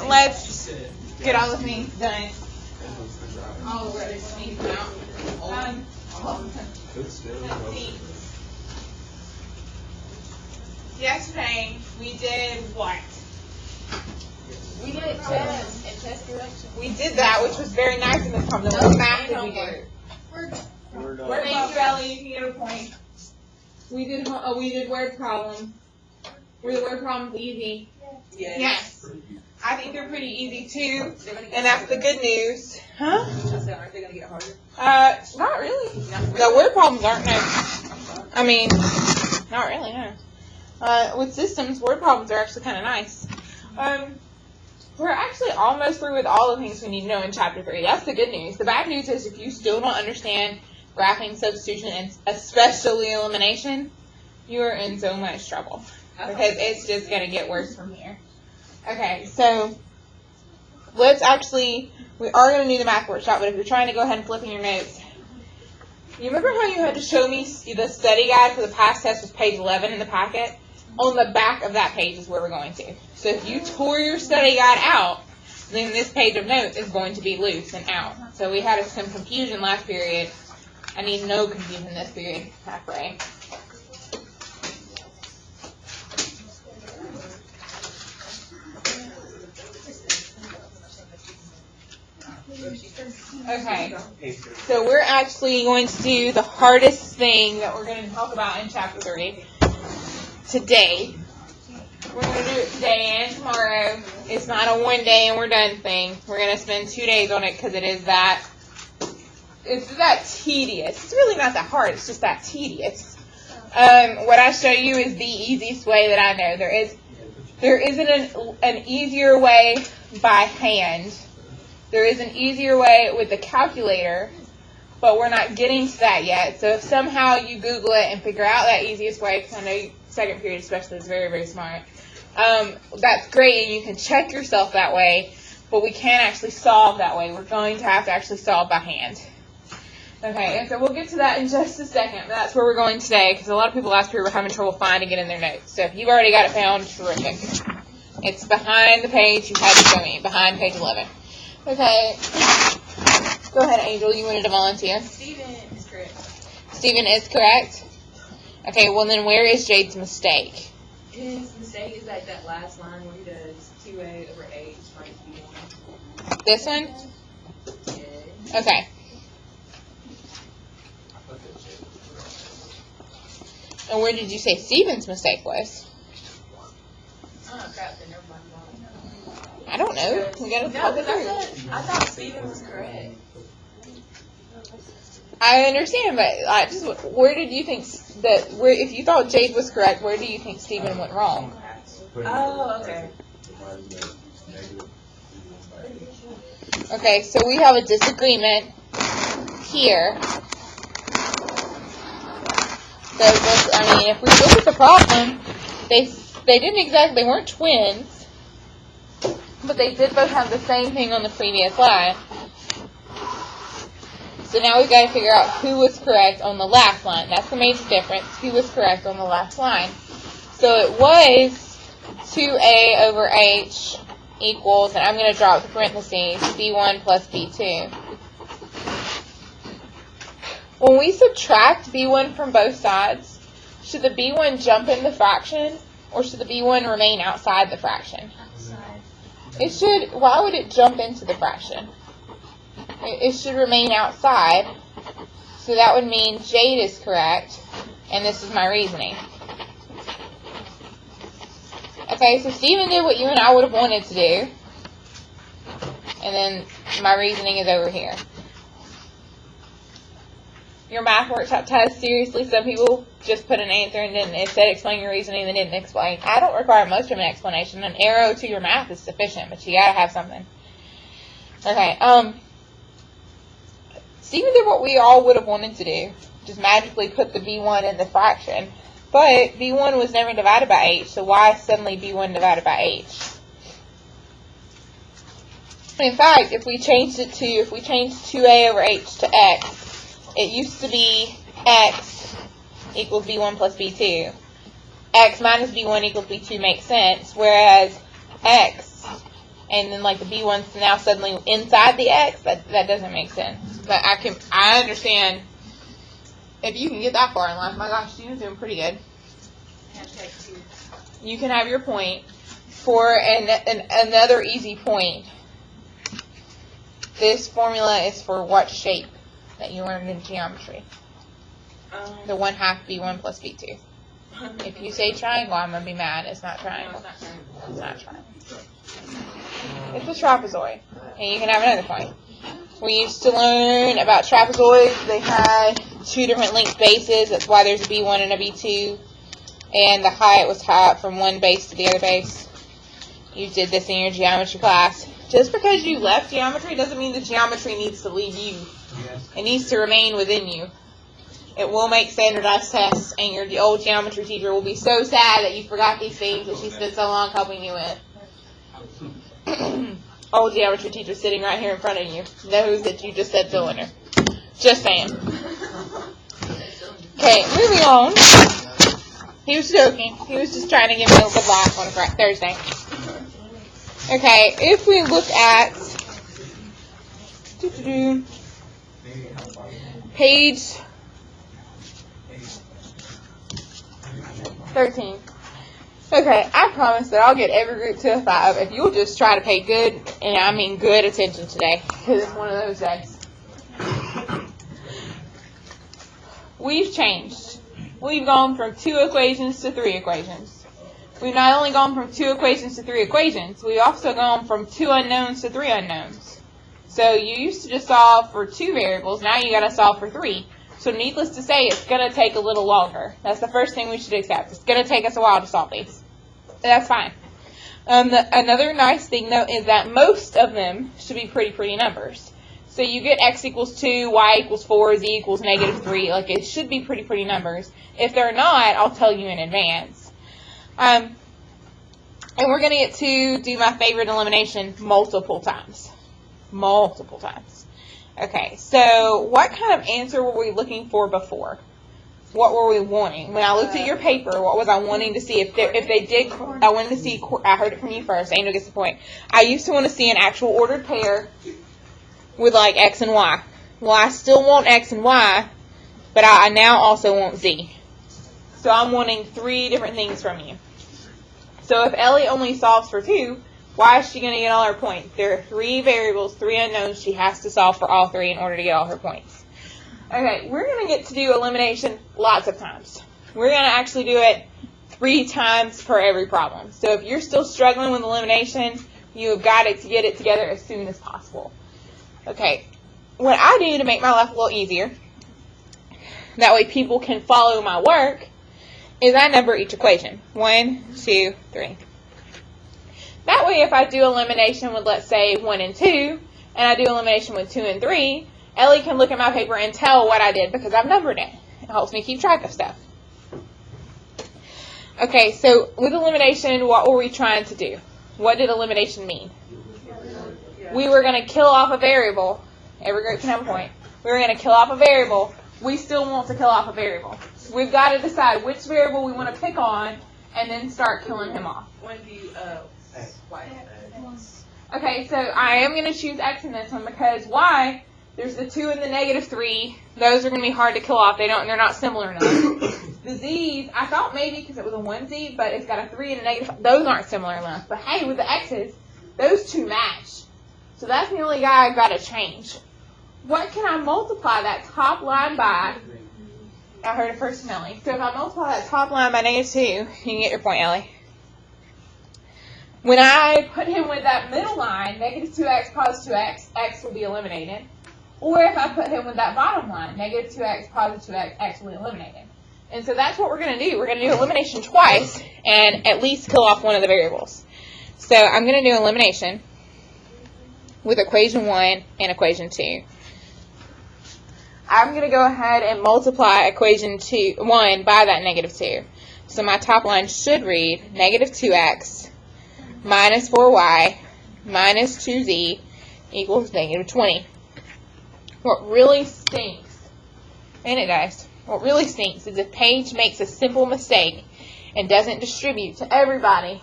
let's get all the things done. All the rest things out. Let's see. Yesterday we did what? We did test and test direction. We did that, which was very nice in this problem. What math did we do? Thank you, Ellie. You can get a point. We did word problems. Were the word problems easy? Yes. I think they're pretty easy too, and that's the good news. Huh? Aren't they going to get harder? Not really. The word problems aren't, no. I mean, not really, no. With systems, word problems are actually kind of nice. We're actually almost through with all the things we need to know in Chapter 3. That's the good news. The bad news is if you still don't understand graphing, substitution, and especially elimination, you are in so much trouble. Because it's just going to get worse from here. Okay, so we are going to do the math workshop, but if you're trying to go ahead and flip in your notes, you remember how you had to show me the study guide for the past test was page 11 in the packet? On the back of that page is where we're going to. So if you tore your study guide out, then this page of notes is going to be loose and out. So we had some confusion last period. I need no confusion this period, I pray. Okay, so we're actually going to do the hardest thing that we're going to talk about in Chapter 3 today. We're going to do it today and tomorrow. It's not a one day and we're done thing. We're going to spend 2 days on it because it's that tedious. It's really not that hard. It's just that tedious. What I show you is the easiest way that I know. There isn't an easier way by hand. There is an easier way with the calculator, but we're not getting to that yet. So if somehow you Google it and figure out that easiest way, because I know second period especially is very, very smart, that's great, and you can check yourself that way, but we can't actually solve that way. We're going to have to actually solve by hand. Okay, and so we'll get to that in just a second. But that's where we're going today, because a lot of people last period were having trouble finding it in their notes. So if you've already got it found, terrific. It's behind the page you had to show me, behind page 11. Okay, go ahead, Angel. You wanted to volunteer? Stephen is correct. Stephen is correct? Okay, well then where is Jade's mistake? His mistake is that last line where he does 2a over h minus b1. This one? Yeah. Okay. And where did you say Stephen's mistake was? Oh, crap, then never mind. I don't know. We gotta talk it through. I thought Stephen was correct. I understand, but where did you think if you thought Jade was correct, where do you think Stephen went wrong? Oh, okay. Okay, so we have a disagreement here. So, if we look at the problem, they weren't twins. But they did both have the same thing on the previous line. So now we've got to figure out who was correct on the last line. That's the major difference. Who was correct on the last line. So it was 2a over h equals, and I'm going to drop the parentheses, b1 plus b2. When we subtract b1 from both sides, should the b1 jump in the fraction, or should the b1 remain outside the fraction? It should. Why would it jump into the fraction? It should remain outside. So that would mean Jade is correct, and this is my reasoning. Okay, so Stephen did what you and I would have wanted to do, and then my reasoning is over here. Your math workshop test, seriously, some people just put an answer and then instead explain your reasoning and didn't explain. I don't require much of an explanation. An arrow to your math is sufficient, but you gotta have something. Okay, Stephen did what we all would have wanted to do. Just magically put the b1 in the fraction. But b1 was never divided by h, so why suddenly b1 divided by h? In fact, if we changed 2a over h to x, it used to be x equals b1 plus b2. X minus b1 equals b2 makes sense, whereas x and then like the b1's now suddenly inside the x. That doesn't make sense. But I understand if you can get that far in life. My gosh, Gina's doing pretty good. You can have your point. For another easy point, this formula is for what shape that you learned in geometry? The 1/2 b1 plus b2. If you say triangle, I'm going to be mad. It's not triangle. It's not triangle. It's a trapezoid. And you can have another point. We used to learn about trapezoids. They had 2 different length bases. That's why there's a b1 and a b2. And the height was taught from one base to the other base. You did this in your geometry class. Just because you left geometry doesn't mean the geometry needs to leave you. It needs to remain within you. It will make standardized tests, and your old geometry teacher will be so sad that you forgot these things that she spent so long helping you with. Old geometry teacher sitting right here in front of you knows that you just said cylinder. Just saying. Okay, moving on. He was joking. He was just trying to give me a good laugh on a Thursday. Okay, if we look at page 13. Okay, I promise that I'll get every group to a 5 if you'll just try to pay good, and I mean good attention today, because it's one of those days. We've changed. We've gone from 2 equations to 3 equations. We've not only gone from 2 equations to 3 equations, we've also gone from 2 unknowns to 3 unknowns. So you used to just solve for 2 variables, now you got to solve for 3. So needless to say, it's going to take a little longer. That's the first thing we should accept. It's going to take us a while to solve these. That's fine. Another nice thing, though, is that most of them should be pretty numbers. So you get x equals 2, y equals 4, z equals -3. Like, it should be pretty numbers. If they're not, I'll tell you in advance. And we're going to get to do my favorite elimination multiple times. Multiple times. Okay, so what kind of answer were we looking for before? What were we wanting? When I looked at your paper, what was I wanting to see? If they did, I wanted to see, I heard it from you first, Angel gets the point. I used to want to see an actual ordered pair with like x and y. Well, I still want x and y, but I now also want z. So I'm wanting 3 different things from you. So if Ellie only solves for 2, why is she going to get all her points? There are 3 variables, 3 unknowns. She has to solve for all 3 in order to get all her points. Okay, we're going to get to do elimination lots of times. We're going to actually do it 3 times per every problem. So if you're still struggling with elimination, you have got to get it together as soon as possible. Okay, what I do to make my life a little easier, that way people can follow my work, is I number each equation. 1, 2, 3. That way, if I do elimination with, let's say, 1 and 2, and I do elimination with 2 and 3, Ellie can look at my paper and tell what I did because I've numbered it. It helps me keep track of stuff. Okay, so with elimination, what were we trying to do? What did elimination mean? We were going to kill off a variable. Every group can have a point. We were going to kill off a variable. We still want to kill off a variable. We've got to decide which variable we want to pick on and then start killing him off. When do you, Okay, so I am going to choose x in this one because y, there's the 2 and the -3. Those are going to be hard to kill off. They're not similar enough. The z's, I thought maybe because it was a 1z, but it's got a 3 and a -5. Those aren't similar enough. But hey, with the x's, those 2 match. So that's the only guy I've got to change. What can I multiply that top line by? I heard it first from Ellie. So if I multiply that top line by -2, you can get your point, Ellie. When I put him with that middle line, -2x, +2x, x will be eliminated. Or if I put him with that bottom line, -2x, +2x, x will be eliminated. And so that's what we're going to do. We're going to do elimination twice and at least kill off one of the variables. So I'm going to do elimination with equation 1 and equation 2. I'm going to go ahead and multiply equation 1 by that -2. So my top line should read -2x minus 4y minus 2z equals -20. What really stinks, and it does, what really stinks is if Paige makes a simple mistake and doesn't distribute to everybody.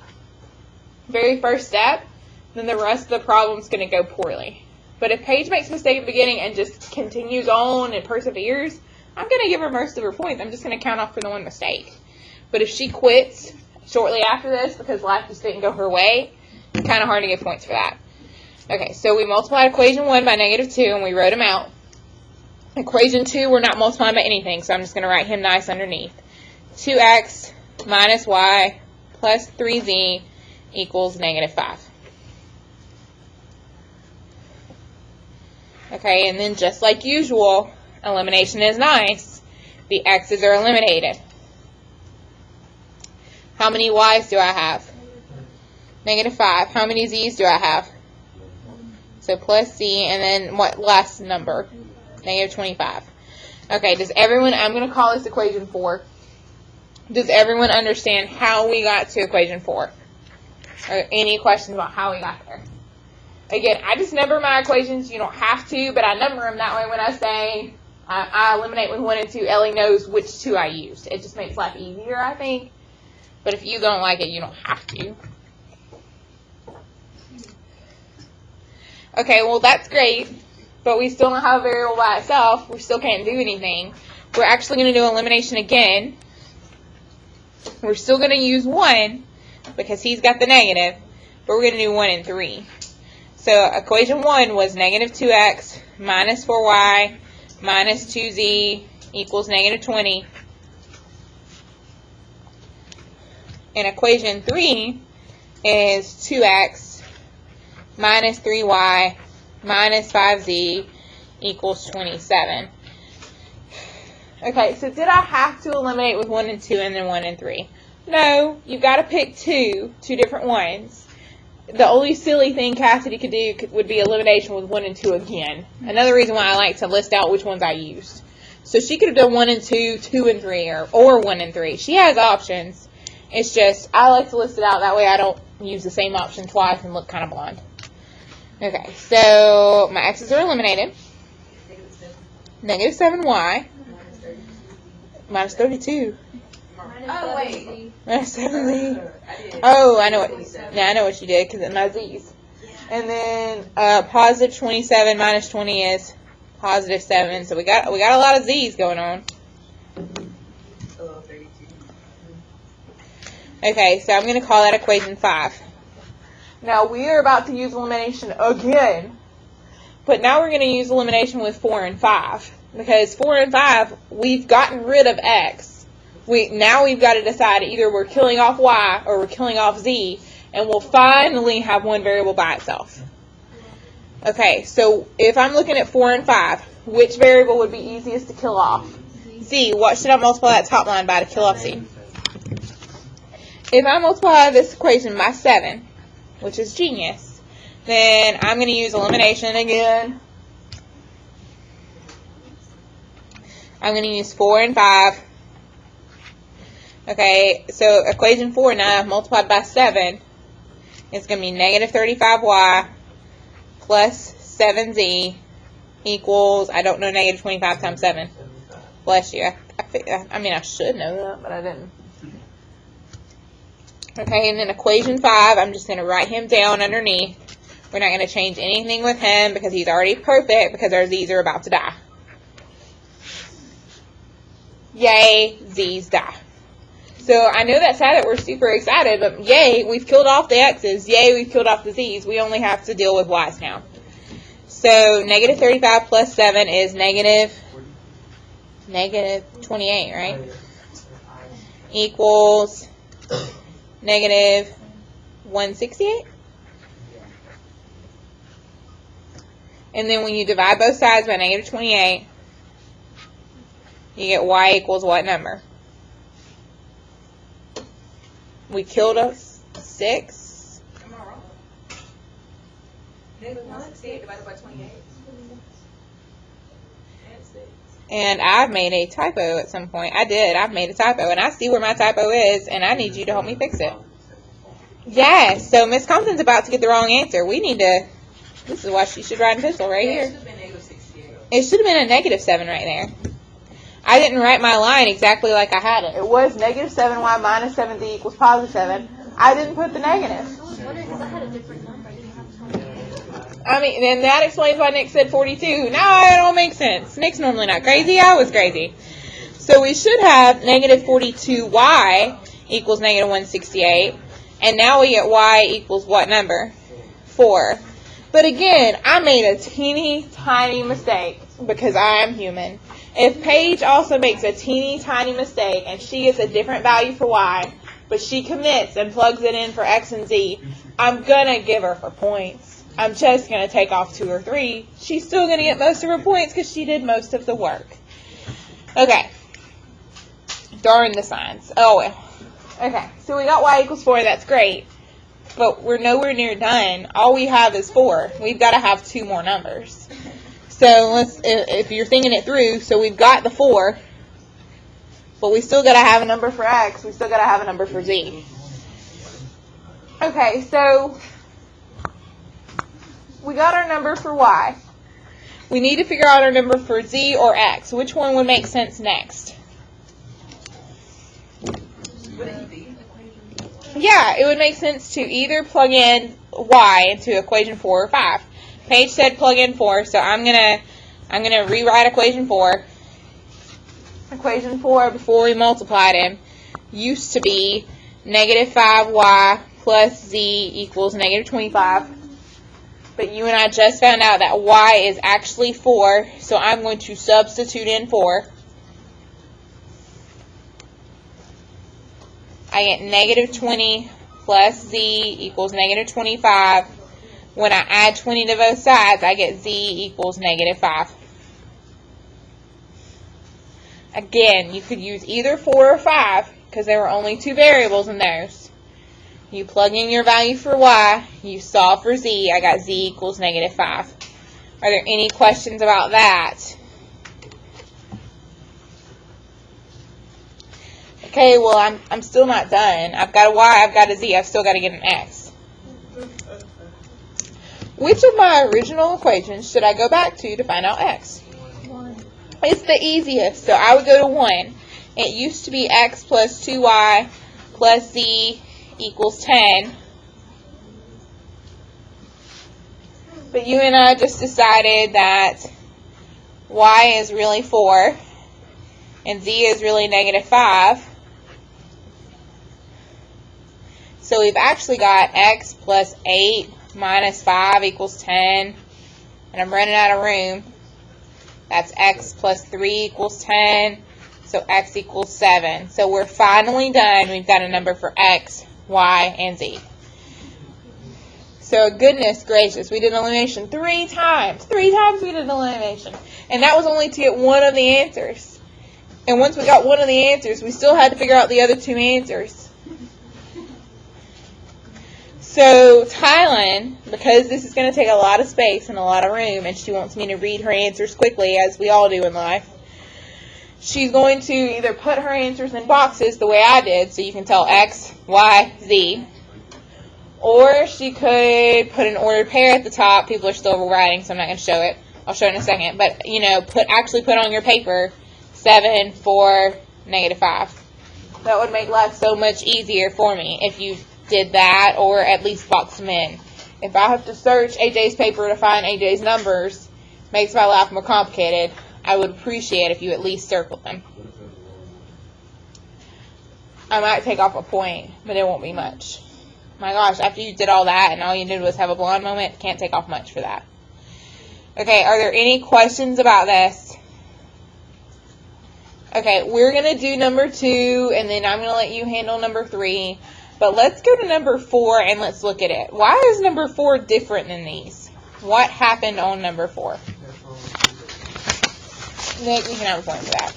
Very first step, then the rest of the problem's going to go poorly. But if Paige makes a mistake at the beginning and just continues on and perseveres, I'm going to give her most of her points. I'm just going to count off for the one mistake. But if she quits shortly after this because life just didn't go her way, it's kind of hard to get points for that. Okay, so we multiplied equation 1 by -2, and we wrote them out. Equation 2, we're not multiplying by anything, so I'm just going to write him nice underneath. 2x minus y plus 3z equals -5. Okay, and then just like usual, elimination is nice. The x's are eliminated. How many y's do I have? -5. How many z's do I have? So plus z, and then what last number? -25. Okay, does everyone, I'm going to call this equation 4. Does everyone understand how we got to equation 4? Or any questions about how we got there? Again, I just number my equations. You don't have to, but I number them that way when I say I eliminate with 1 and 2. Ellie knows which 2 I used. It just makes life easier, I think. But if you don't like it, you don't have to. Okay, well, that's great. But we still don't have a variable by itself. We still can't do anything. We're actually going to do elimination again. We're still going to use 1 because he's got the negative. But we're going to do 1 and 3. So equation 1 was -2x minus 4y minus 2z equals -20. And equation 3 is 2x minus 3y minus 5z equals 27. Okay, so did I have to eliminate with 1 and 2 and then 1 and 3? No, you've got to pick two different ones. The only silly thing Cassidy could do would be elimination with 1 and 2 again. Another reason why I like to list out which ones I used. So she could have done 1 and 2, 2 and 3, or 1 and 3. She has options. It's just, I like to list it out. That way I don't use the same option twice and look kind of blonde. Okay, so my x's are eliminated. -7y. Minus 32. Oh, wait. Minus 7z. Oh, I know what. Yeah, I know what you did because it's my z's. And then positive 27 minus 20 is positive 7. So we got a lot of z's going on. Okay, so I'm going to call that equation 5. Now we are about to use elimination again, but now we're going to use elimination with 4 and 5 because 4 and 5 we've gotten rid of x. Now we've got to decide either we're killing off y or we're killing off z, and we'll finally have one variable by itself. Okay, so if I'm looking at 4 and 5, which variable would be easiest to kill off? Z. What should I multiply that top line by to kill off z? If I multiply this equation by 7, which is genius, then I'm going to use elimination again. I'm going to use 4 and 5. Okay, so equation 4 now multiplied by 7 is going to be -35y plus 7z equals, I don't know -25 times 7. Bless you. I mean, I should know that, but I didn't. Okay, and then equation 5, I'm just going to write him down underneath. We're not going to change anything with him because he's already perfect because our z's are about to die. Yay, z's die. So I know that's sad that we're super excited, but yay, we've killed off the x's. Yay, we've killed off the z's. We only have to deal with y's now. So -35 plus 7 is negative 28, right? Equals -168. And then when you divide both sides by -28, you get y equals what number? We killed a 6. Am I wrong? -168 divided by 28. And I've made a typo at some point. I did. I've made a typo. And I see where my typo is, and I need you to help me fix it. Yes. So Miss Compton's about to get the wrong answer. We need to... This is why she should write in pencil right here. It should have been a -7 right there. I didn't write my line exactly like I had it. It was -7y minus 7z equals +7. I didn't put the negative. I was wondering because I had a different number. I didn't have I mean, and that explains why Nick said 42. No, it don't make sense. Nick's normally not crazy. I was crazy. So we should have negative 42y equals negative 168. And now we get y equals what number? 4. But again, I made a teeny tiny mistake because I am human. If Paige also makes a teeny tiny mistake and she gets a different value for y, but she commits and plugs it in for x and z, I'm going to give her for points. I'm just going to take off 2 or 3. She's still going to get most of her points because she did most of the work. Okay. Darn the signs. Oh, well. Okay, so we got y equals 4. That's great. But we're nowhere near done. All we have is 4. We've got to have 2 more numbers. So if you're thinking it through, so we've got the 4, but we still got to have a number for x. We still got to have a number for z. Okay, so we got our number for y. We need to figure out our number for z or x. Which one would make sense next? Yeah, it would make sense to either plug in y into equation 4 or 5. Paige said plug in 4, so I'm gonna rewrite equation 4. Equation 4, before we multiplied them, used to be negative 5y plus z equals negative 25. But you and I just found out that y is actually 4, so I'm going to substitute in 4. I get negative 20 plus z equals negative 25. When I add 20 to both sides, I get z equals negative 5. Again, you could use either 4 or 5 because there were only 2 variables in those. You plug in your value for y, you solve for z, I got z equals negative 5. Are there any questions about that? Okay, well, I'm still not done. I've got a y, I've got a z, I've still got to get an x. Which of my original equations should I go back to find out x? 1. It's the easiest, so I would go to 1. It used to be x plus 2y plus z equals 10. But you and I just decided that y is really 4 and z is really negative 5. So we've actually got x plus 8 minus 5 equals 10. And I'm running out of room. That's x plus 3 equals 10. So x equals 7. So we're finally done. We've got a number for x, y, and z. So goodness gracious, we did elimination 3 times. 3 times we did elimination. And that was only to get one of the answers. And once we got one of the answers, we still had to figure out the other 2 answers. So Tylen, because this is going to take a lot of space and a lot of room, and she wants me to read her answers quickly, as we all do in life, she's going to either put her answers in boxes the way I did, so you can tell X, Y, Z, or she could put an ordered pair at the top. People are still writing, so I'm not going to show it. I'll show it in a second. But, you know, actually put on your paper 7, 4, negative 5. That would make life so much easier for me if you did that, or at least box them in. If I have to search AJ's paper to find AJ's numbers, makes my life more complicated. I would appreciate if you at least circled them. I might take off a point, but it won't be much. My gosh, after you did all that and all you did was have a blonde moment, can't take off much for that. Okay, are there any questions about this? Okay, we're going to do number 2, and then I'm going to let you handle number 3. But let's go to number 4 and let's look at it. Why is number 4 different than these? What happened on number 4? Nick, you can have a point for that.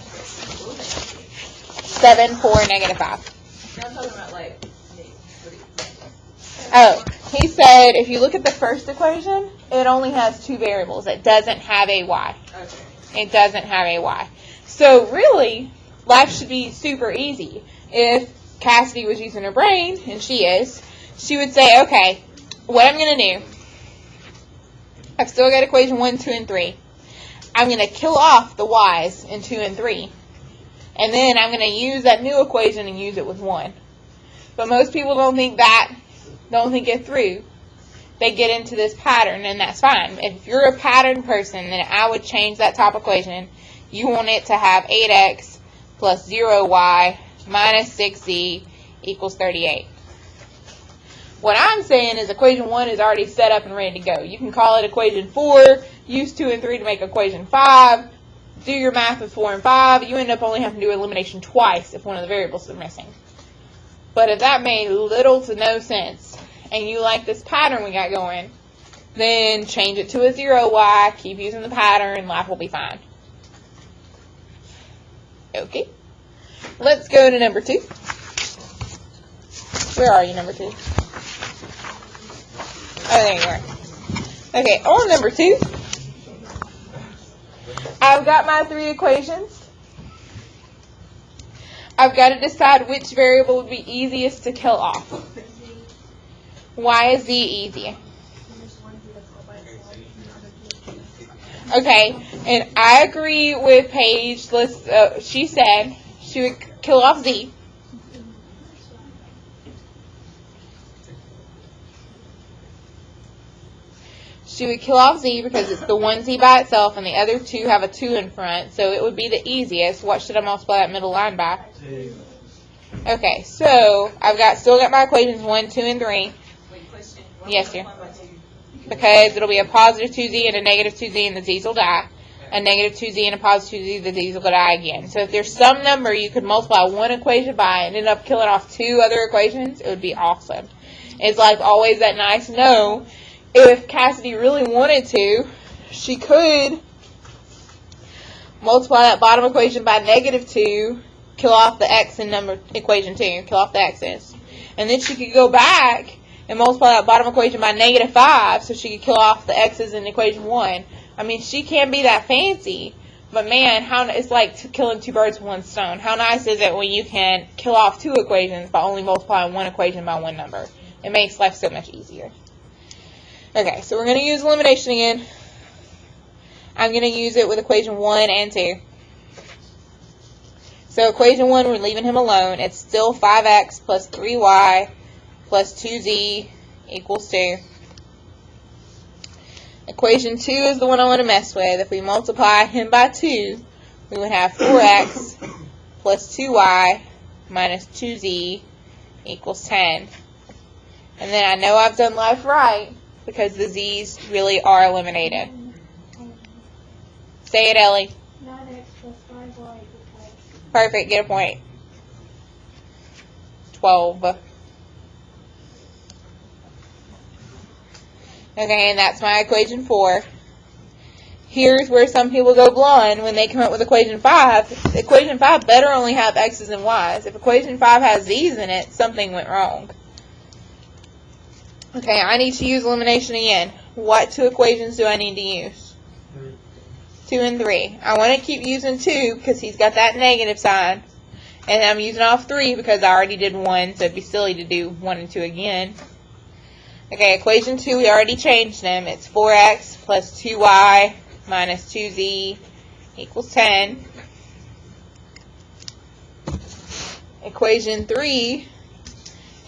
7, 4, negative 5. I'm talking about, like, Oh, he said if you look at the first equation, it only has 2 variables. It doesn't have a y. Okay. It doesn't have a y. So really, life should be super easy. If Cassidy was using her brain, and she is, she would say, okay, what I'm going to do, I've still got equation 1, 2, and 3. I'm going to kill off the y's in 2 and 3. And then I'm going to use that new equation and use it with 1. But most people don't think it through. they get into this pattern, and that's fine. If you're a pattern person, then I would change that top equation. You want it to have 8x plus 0y minus 6z equals 38. What I'm saying is equation 1 is already set up and ready to go. You can call it equation 4, use 2 and 3 to make equation 5, do your math with 4 and 5. You end up only having to do elimination twice if one of the variables is missing. But if that made little to no sense, and you like this pattern we got going, then change it to a 0y, keep using the pattern, and life will be fine. Okay. Let's go to number 2. Where are you, number 2? Oh, there you are. Okay, on number 2, I've got my 3 equations. I've got to decide which variable would be easiest to kill off. Why is z easier? Okay, and I agree with Paige. She said she would kill off z. She would kill off z because it's the one z by itself and the other 2 have a 2 in front, so it would be the easiest. What should I multiply that middle line by? 2. Okay, so I've still got my equations 1, 2, and 3. Wait, question. Yes, dear. Because it'll be a positive 2z and a negative 2z and the z's will die. A negative 2z and a positive 2z, the z's will die again. So if there's some number you could multiply one equation by and end up killing off 2 other equations, it would be awesome. It's like always that nice no. If Cassidy really wanted to, she could multiply that bottom equation by negative 2, kill off the x in equation 2, kill off the x's. And then she could go back and multiply that bottom equation by negative 5, so she could kill off the x's in equation 1. I mean, she can be that fancy, but man, it's like killing 2 birds with 1 stone. How nice is it when you can kill off 2 equations by only multiplying 1 equation by 1 number? It makes life so much easier. Okay, so we're going to use elimination again. I'm going to use it with equation 1 and 2. So equation 1, we're leaving him alone. It's still 5x plus 3y plus 2z equals 2. Equation 2 is the one I want to mess with. If we multiply him by 2, we would have 4x plus 2y minus 2z equals 10. And then I know I've done life right because the z's really are eliminated. Say it, Ellie. 9x plus 5y equals 12. Perfect, get a point. 12. Okay, and that's my equation 4. Here's where some people go blind when they come up with equation 5. Equation 5 better only have x's and y's. If equation 5 has z's in it, something went wrong. Okay, I need to use elimination again. What 2 equations do I need to use? 2 and 3. I want to keep using 2 because he's got that negative sign. And I'm using off 3 because I already did 1, so it'd be silly to do 1 and 2 again. Okay, equation 2, we already changed them. It's 4x plus 2y minus 2z equals 10. Equation 3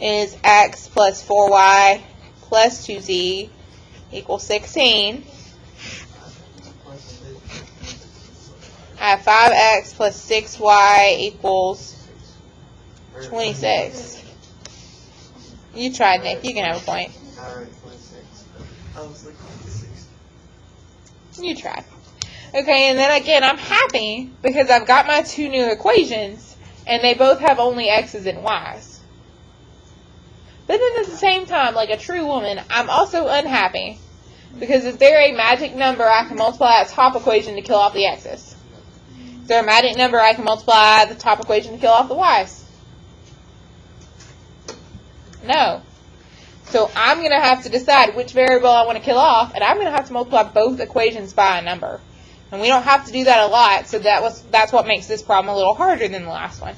is x plus 4y plus 2z equals 16. I have 5x plus 6y equals 26. You tried, Nick. You can have a point. Alright, 26. I was like 26. You tried. Okay, and then again, I'm happy because I've got my 2 new equations, and they both have only x's and y's. But then at the same time, like a true woman, I'm also unhappy because is there a magic number I can multiply that top equation to kill off the x's? Is there a magic number I can multiply the top equation to kill off the y's? No. So I'm going to have to decide which variable I want to kill off, and I'm going to have to multiply both equations by a number. And we don't have to do that a lot, so that's what makes this problem a little harder than the last one.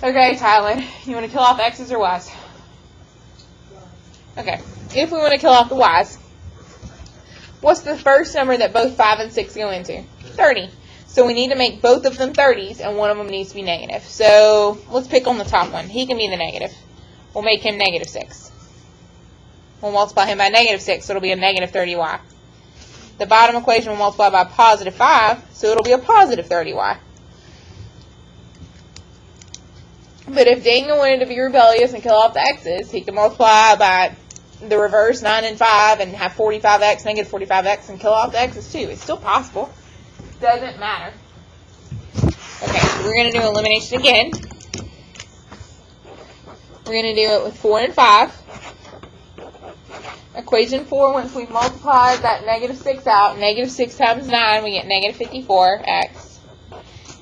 Okay, Tyler, you want to kill off x's or y's? Okay, if we want to kill off the y's, what's the first number that both 5 and 6 go into? 30. So we need to make both of them 30s, and one of them needs to be negative. So let's pick on the top one. He can be the negative. We'll make him negative 6. we'll multiply him by negative 6, so it'll be a negative 30y. The bottom equation will multiply by positive 5, so it'll be a positive 30y. But if Daniel wanted to be rebellious and kill off the x's, he could multiply by the reverse, 9 and 5, and have 45x, negative 45x, and kill off the x's too. It's still possible. Doesn't matter. Okay, so we're going to do elimination again. We're going to do it with 4 and 5. Equation 4, once we multiply that negative 6 out, negative 6 times 9, we get negative 54x.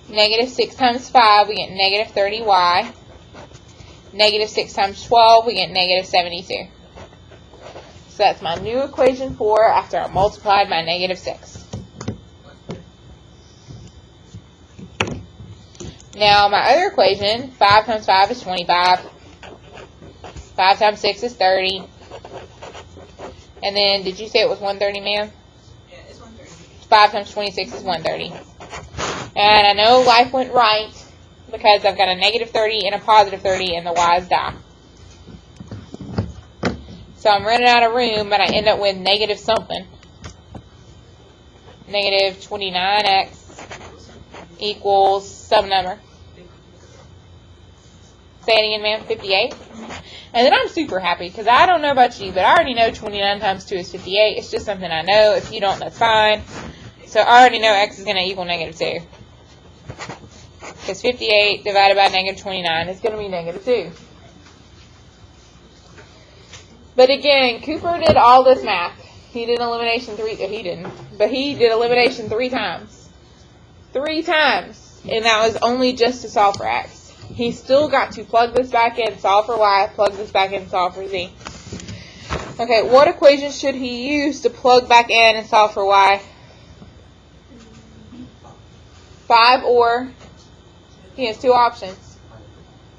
Negative 6 times 5, we get negative 30y. Negative 6 times 12, we get negative 72. So that's my new equation 4 after I multiplied by negative 6. Now my other equation, 5 times 5 is 25. 5 times 6 is 30. And then, did you say it was 130, ma'am? Yeah, it's 130. 5 times 26 is 130. And I know life went right because I've got a negative 30 and a positive 30 and the y's die. So I'm running out of room, but I end up with negative something. Negative 29x equals some number. Say it again, ma'am. 58. And then I'm super happy because I don't know about you, but I already know 29 times 2 is 58. It's just something I know. If you don't, that's fine. So I already know x is going to equal negative 2. Because 58 divided by negative 29 is going to be negative 2. But again, Cooper did all this math. He did elimination 3. He didn't. But he did elimination 3 times. 3 times. And that was only just to solve for x. He still got to plug this back in, solve for y, plug this back in, solve for z. Okay, what equation should he use to plug back in and solve for y? 5 or, he has 2 options.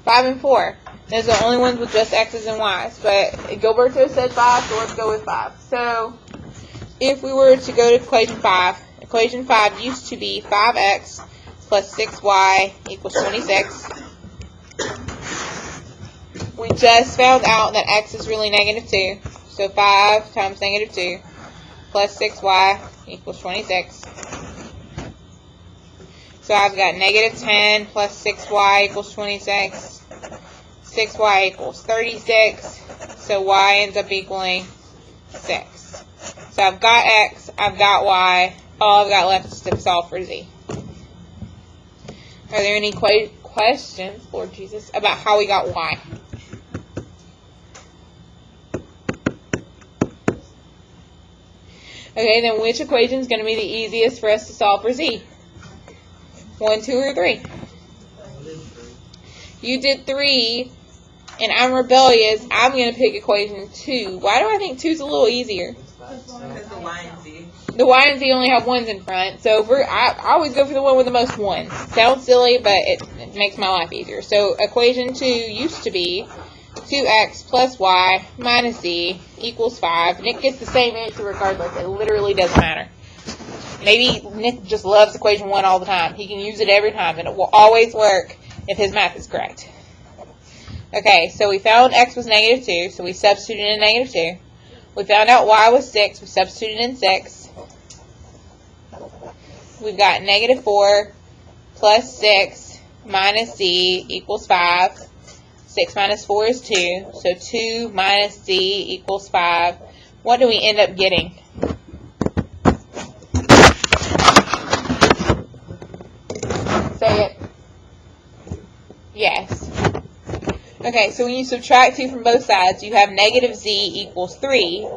5 and 4. Those are the only ones with just x's and y's. But Gilberto said 5, so let's go with 5. So, if we were to go to equation 5 used to be 5x plus 6y equals 26. We just found out that x is really negative 2. So 5 times negative 2 plus 6y equals 26. So I've got negative 10 plus 6y equals 26. 6y equals 36. So y ends up equaling 6. So I've got x, I've got y. All I've got left is to solve for z. Are there any questions, Lord Jesus, about how we got y? Okay, then which equation is going to be the easiest for us to solve for z? 1, 2, or 3? You did 3, and I'm rebellious. I'm going to pick equation 2. Why do I think 2 is a little easier? Because the y and z. The y and z only have 1s in front, so I always go for the one with the most 1s. Sounds silly, but it makes my life easier. So equation 2 used to be 2x plus y minus z equals 5. Nick gets the same answer regardless. It literally doesn't matter. Maybe Nick just loves equation 1 all the time. He can use it every time, and it will always work if his math is correct. Okay, so we found x was negative 2, so we substituted in negative 2. We found out y was 6, we substituted in 6. We've got negative 4 plus 6 minus z equals 5. 6 minus 4 is 2, so 2 minus z equals 5. What do we end up getting? Say it. Yes. Okay, so when you subtract 2 from both sides, you have negative z equals 3.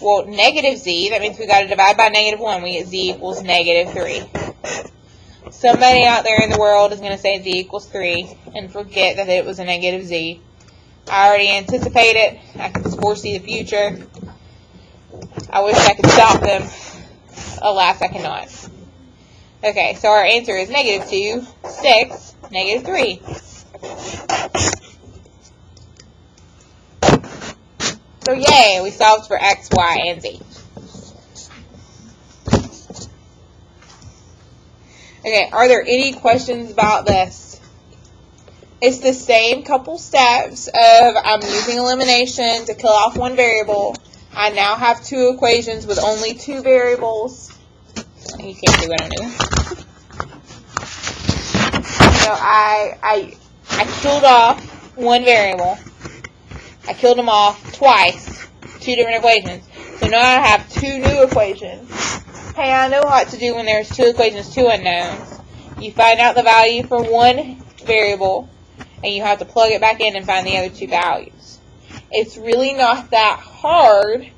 Well, negative z, that means we got to divide by negative 1. We get z equals negative 3. Somebody out there in the world is going to say z equals 3 and forget that it was a negative z. I already anticipate it. I can foresee the future. I wish I could stop them. Alas, I cannot. Okay, so our answer is negative 2, 6, negative 3. So yay, we solved for x, y, and z. Okay, are there any questions about this? It's the same couple steps of I'm using elimination to kill off one variable. I now have two equations with only two variables. You can't see what I'm doing. So I killed off one variable. I killed them off twice. Two different equations. So now I have two new equations. Hey, I know what to do when there's two equations, two unknowns. You find out the value for one variable, and you have to plug it back in and find the other two values. It's really not that hard.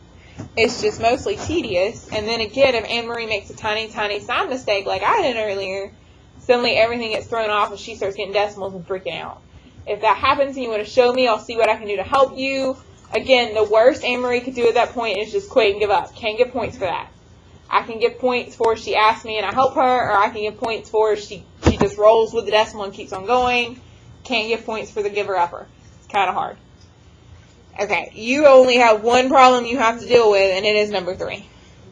It's just mostly tedious. And then again, if Anne-Marie makes a tiny, tiny sign mistake like I did earlier, suddenly everything gets thrown off and she starts getting decimals and freaking out. If that happens and you want to show me, I'll see what I can do to help you. Again, the worst Anne-Marie could do at that point is just quit and give up. Can't get points for that. I can give points for she asked me and I help her, or I can give points for she just rolls with the decimal and keeps on going. Can't give points for the giver-upper. It's kind of hard. Okay, you only have one problem you have to deal with, and it is number 3.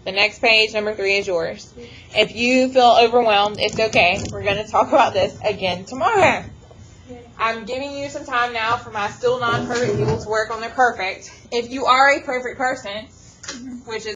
The next page, number 3, is yours. If you feel overwhelmed, it's okay. We're going to talk about this again tomorrow. I'm giving you some time now for my still non-perfect people to work on their perfect. If you are a perfect person, which is